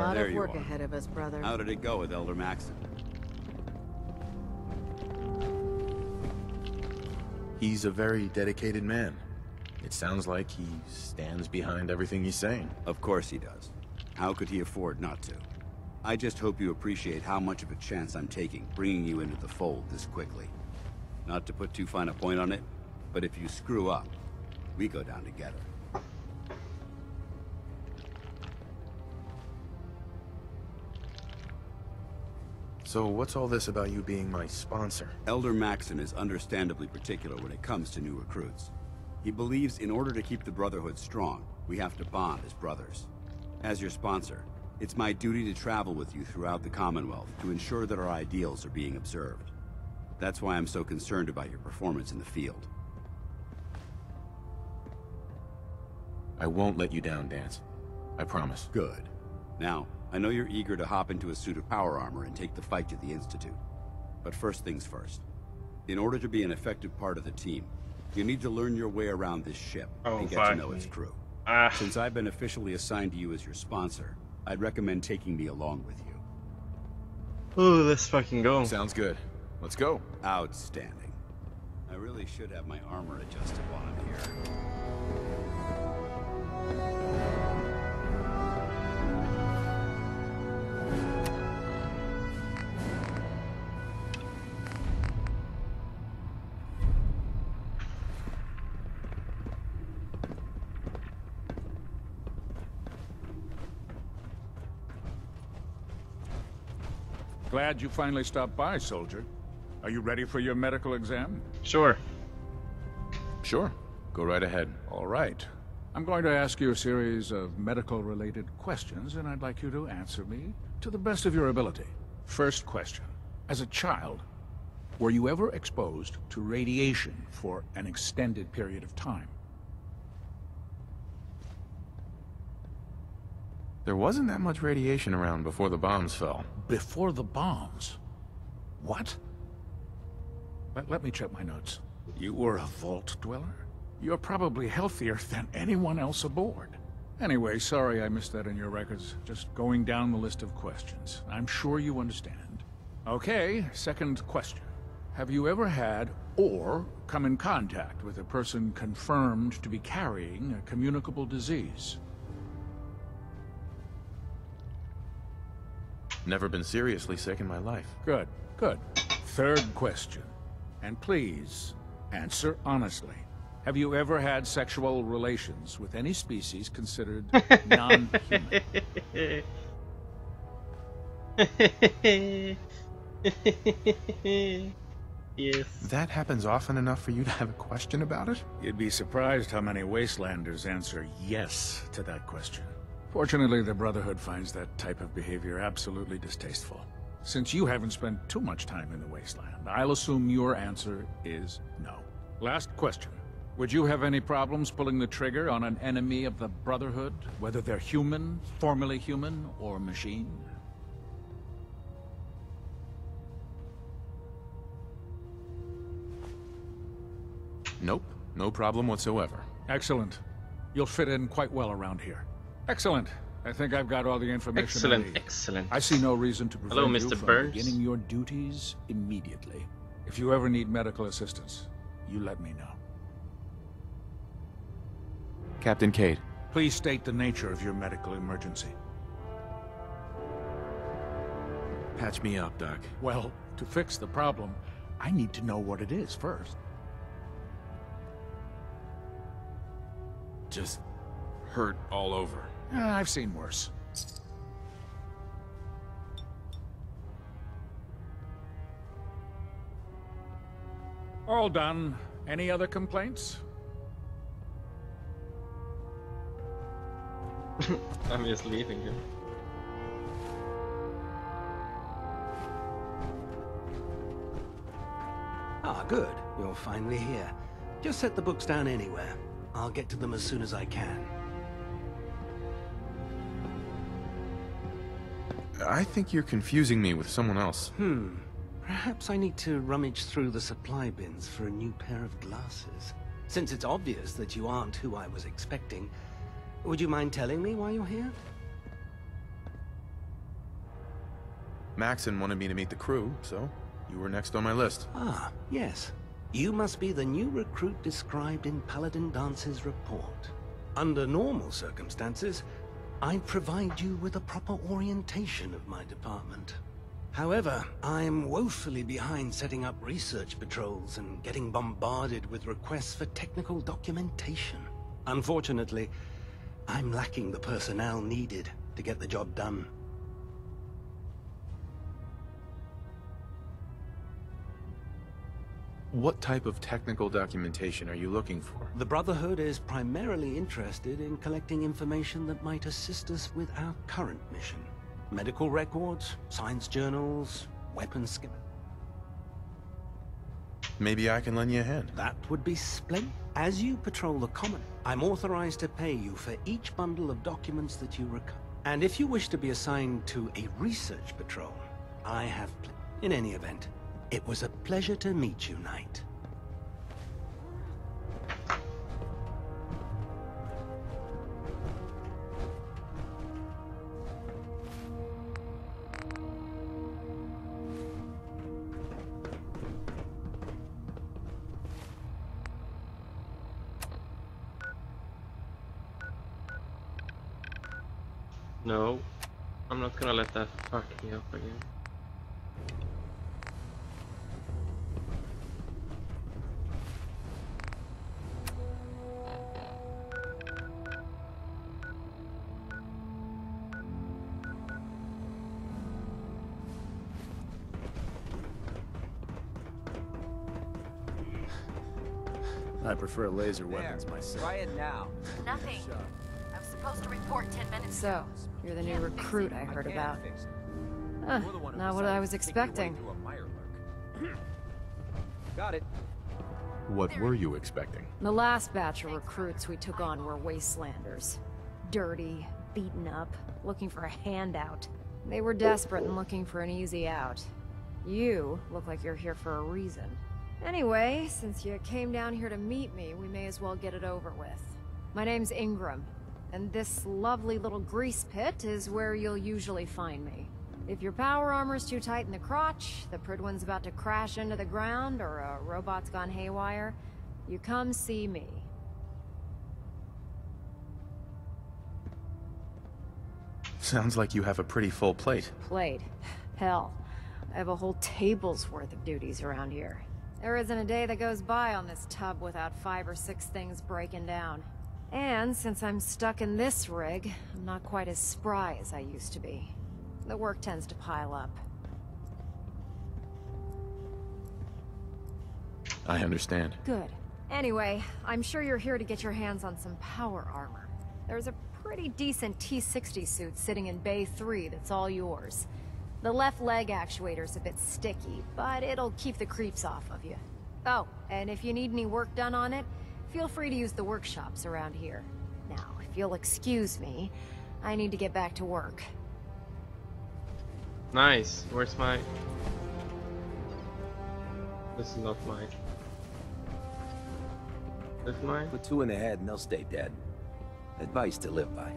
lot There of you work are. ahead of us, brother. How did it go with Elder Maxon? He's a very dedicated man. It sounds like he stands behind everything he's saying. Of course he does. How could he afford not to? I just hope you appreciate how much of a chance I'm taking, bringing you into the fold this quickly. Not to put too fine a point on it, but if you screw up, we go down together. So what's all this about you being my sponsor? Elder Maxon is understandably particular when it comes to new recruits. He believes in order to keep the Brotherhood strong, we have to bond as brothers. As your sponsor, it's my duty to travel with you throughout the Commonwealth to ensure that our ideals are being observed. That's why I'm so concerned about your performance in the field. I won't let you down, Danse. I promise. Good. Now, I know you're eager to hop into a suit of power armor and take the fight to the Institute. But first things first. In order to be an effective part of the team, you need to learn your way around this ship and get to know its crew. Since I've been officially assigned to you as your sponsor, I'd recommend taking me along with you. Ooh, let's fucking go. Sounds good. Let's go. Outstanding. I really should have my armor adjusted while I'm here. Glad you finally stopped by, soldier. Are you ready for your medical exam? Sure. Sure. Go right ahead. All right. I'm going to ask you a series of medical-related questions, and I'd like you to answer me to the best of your ability. First question. As a child, were you ever exposed to radiation for an extended period of time? There wasn't that much radiation around before the bombs fell. Before the bombs? What? Let me check my notes. You were a vault dweller? You're probably healthier than anyone else aboard. Anyway, sorry I missed that in your records. Just going down the list of questions. I'm sure you understand. Okay, second question. Have you ever had or come in contact with a person confirmed to be carrying a communicable disease? Never been seriously sick in my life. Good, good. Third question. And please, answer honestly. Have you ever had sexual relations with any species considered non-human? Yes. That happens often enough for you to have a question about it? You'd be surprised how many Wastelanders answer yes to that question. Fortunately, the Brotherhood finds that type of behavior absolutely distasteful. Since you haven't spent too much time in the Wasteland, I'll assume your answer is no. Last question. Would you have any problems pulling the trigger on an enemy of the Brotherhood, whether they're human, formerly human, or machine? Nope. No problem whatsoever. Excellent. You'll fit in quite well around here. Excellent. I think I've got all the information I need. Excellent. I see no reason to prevent Hello, you Mr. from Burns. beginning your duties immediately. If you ever need medical assistance, you let me know. Captain Cade. Please state the nature of your medical emergency. Patch me up, Doc. Well, to fix the problem, I need to know what it is first. Just hurt all over. I've seen worse. All done. Any other complaints? I'm just leaving him. Ah, good. You're finally here. Just set the books down anywhere. I'll get to them as soon as I can. I think you're confusing me with someone else. Perhaps I need to rummage through the supply bins for a new pair of glasses. Since it's obvious that you aren't who I was expecting, would you mind telling me why you're here? Maxon wanted me to meet the crew, so you were next on my list. Ah, yes. You must be the new recruit described in Paladin Dance's report. Under normal circumstances, I'd provide you with a proper orientation of my department. However, I'm woefully behind setting up research patrols and getting bombarded with requests for technical documentation. Unfortunately, I'm lacking the personnel needed to get the job done. What type of technical documentation are you looking for? The Brotherhood is primarily interested in collecting information that might assist us with our current mission. Medical records, science journals, weapons schematics. Maybe I can lend you a hand. That would be splendid. As you patrol the common, I'm authorized to pay you for each bundle of documents that you recover. And if you wish to be assigned to a research patrol, I have in any event, it was a pleasure to meet you, Knight. No, I'm not gonna let that fuck me up again. I prefer laser weapons myself. Try it now. Nothing. I was supposed to report 10 minutes ago. So, you're the new recruit I heard about. You're the one who Not what I was decided to take your way expecting. through a mire lurk. Got it. What were you expecting? The last batch of recruits we took on were wastelanders. Dirty, beaten up, looking for a handout. They were desperate and looking for an easy out. You look like you're here for a reason. Anyway, since you came down here to meet me, we may as well get it over with. My name's Ingram, and this lovely little grease pit is where you'll usually find me. If your power armor's too tight in the crotch, the Pridwen's about to crash into the ground, or a robot's gone haywire, you come see me. Sounds like you have a pretty full plate. Plate. Hell, I have a whole table's worth of duties around here. There isn't a day that goes by on this tub without 5 or 6 things breaking down. And since I'm stuck in this rig, I'm not quite as spry as I used to be. The work tends to pile up. I understand. Good. Anyway, I'm sure you're here to get your hands on some power armor. There's a pretty decent T-60 suit sitting in Bay 3 that's all yours. The left leg actuator's a bit sticky, but it'll keep the creeps off of you. Oh, and if you need any work done on it, feel free to use the workshops around here. Now, if you'll excuse me, I need to get back to work. Nice. Where's my... This is not mine. This is mine? Put 2 in the head and they'll stay dead. Advice to live by.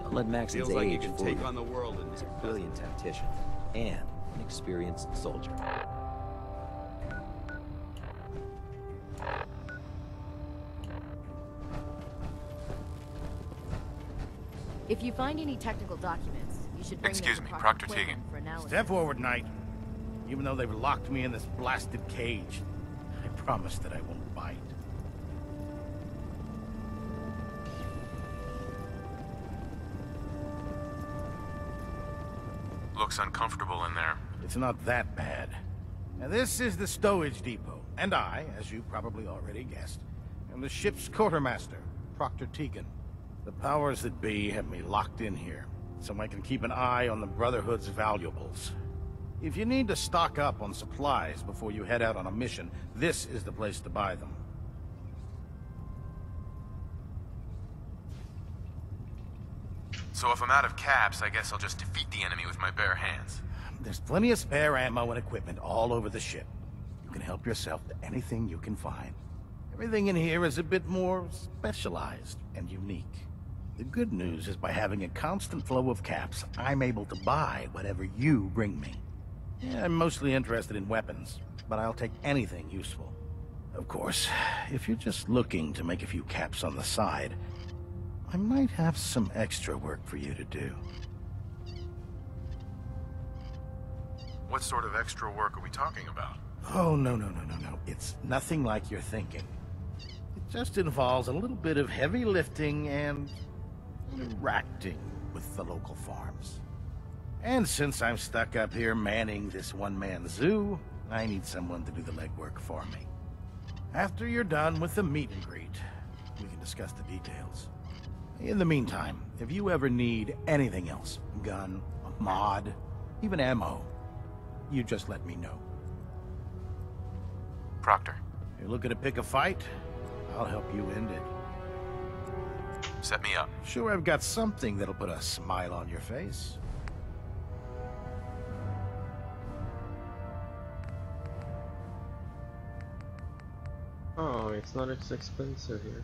Don't let Maxon's Feels like you age can fool take you. on the world in He's this a brilliant tactician and an experienced soldier. If you find any technical documents, you should bring Excuse them to me, Proctor Proctor Quinlan Teagan. for analysis. Step forward, Knight. Even though they've locked me in this blasted cage, I promise that I won't bite. Looks uncomfortable in there. It's not that bad. Now, this is the stowage depot, and I, as you probably already guessed, am the ship's quartermaster, Proctor Teagan. The powers that be have me locked in here, so I can keep an eye on the Brotherhood's valuables. If you need to stock up on supplies before you head out on a mission, this is the place to buy them. So if I'm out of caps, I guess I'll just defeat the enemy with my bare hands. There's plenty of spare ammo and equipment all over the ship. You can help yourself to anything you can find. Everything in here is a bit more specialized and unique. The good news is by having a constant flow of caps, I'm able to buy whatever you bring me. Yeah, I'm mostly interested in weapons, but I'll take anything useful. Of course, if you're just looking to make a few caps on the side, I might have some extra work for you to do. What sort of extra work are we talking about? Oh, no. It's nothing like you're thinking. It just involves a little bit of heavy lifting and interacting with the local farms. And since I'm stuck up here manning this one-man zoo, I need someone to do the legwork for me. After you're done with the meet and greet, we can discuss the details. In the meantime, if you ever need anything else, gun, a mod, even ammo, you just let me know. Proctor. You're looking to pick a fight? I'll help you end it. Set me up. Sure, I've got something that'll put a smile on your face. Oh, it's not as expensive here.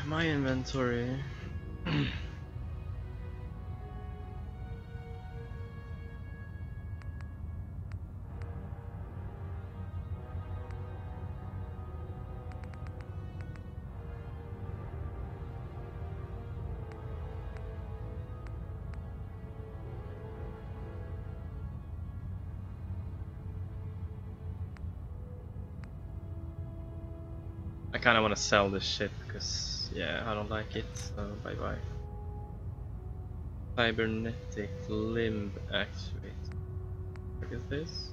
My inventory. I kind of want to sell this shit because, yeah, I don't like it, so bye bye. Cybernetic limb actuator. What is this?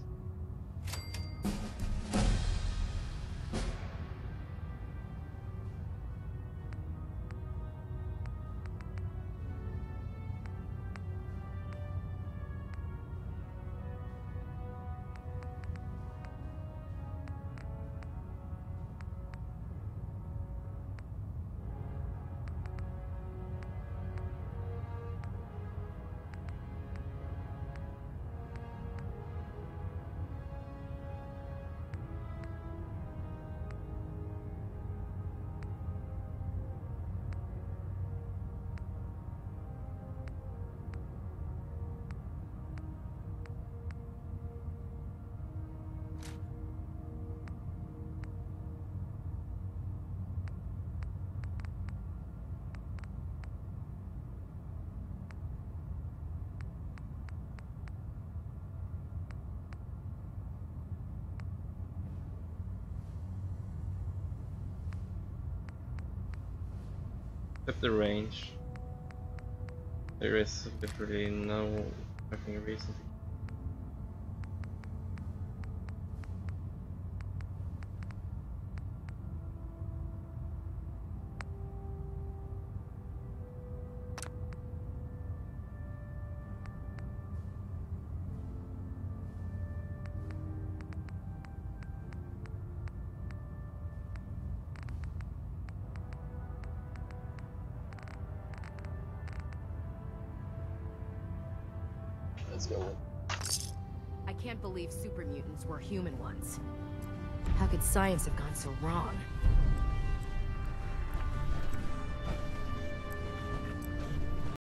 Except the range. There is literally no fucking reason to. Let's go. I can't believe super mutants were human ones. How could science have gone so wrong?